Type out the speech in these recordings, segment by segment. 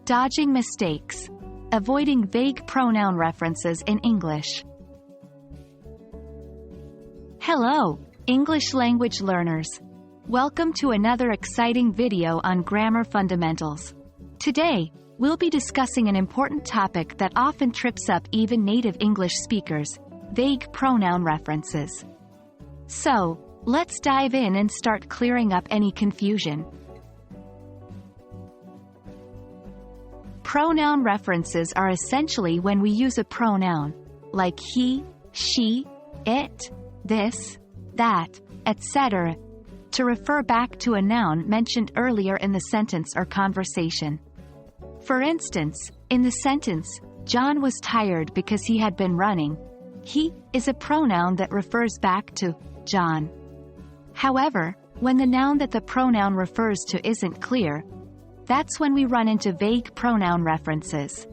Dodging mistakes. Avoiding vague pronoun references in English. Hello, English language learners. Welcome to another exciting video on grammar fundamentals. Today, we'll be discussing an important topic that often trips up even native English speakers: vague pronoun references. So, let's dive in and start clearing up any confusion. Pronoun references are essentially when we use a pronoun, like he, she, it, this, that, etc., to refer back to a noun mentioned earlier in the sentence or conversation. For instance, in the sentence, John was tired because he had been running, he is a pronoun that refers back to John. However, when the noun that the pronoun refers to isn't clear, that's when we run into vague pronoun references.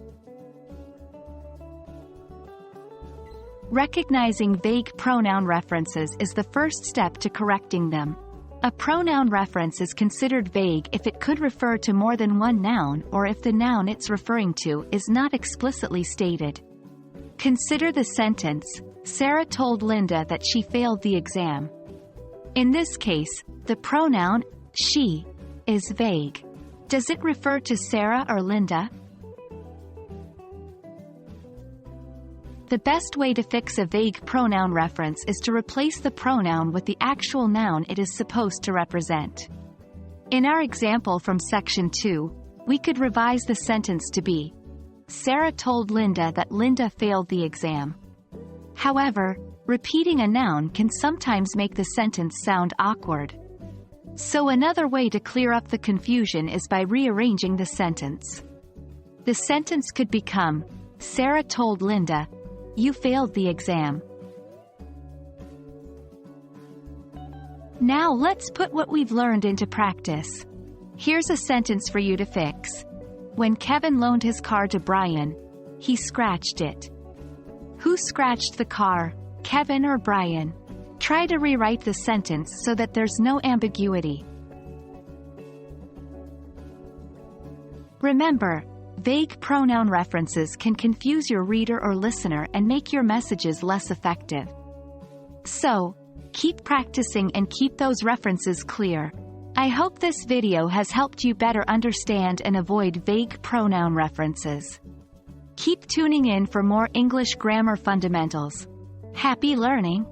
Recognizing vague pronoun references is the first step to correcting them. A pronoun reference is considered vague if it could refer to more than one noun or if the noun it's referring to is not explicitly stated. Consider the sentence, Sarah told Linda that she failed the exam. In this case, the pronoun she is vague. Does it refer to Sarah or Linda? The best way to fix a vague pronoun reference is to replace the pronoun with the actual noun it is supposed to represent. In our example from section 2, we could revise the sentence to be, Sarah told Linda that Linda failed the exam. However, repeating a noun can sometimes make the sentence sound awkward. So another way to clear up the confusion is by rearranging the sentence. The sentence could become, Sarah told Linda, you failed the exam. Now let's put what we've learned into practice. Here's a sentence for you to fix. When Kevin loaned his car to Brian, he scratched it. Who scratched the car, Kevin or Brian? Try to rewrite the sentence so that there's no ambiguity. Remember, vague pronoun references can confuse your reader or listener and make your messages less effective. So, keep practicing and keep those references clear. I hope this video has helped you better understand and avoid vague pronoun references. Keep tuning in for more English grammar fundamentals. Happy learning!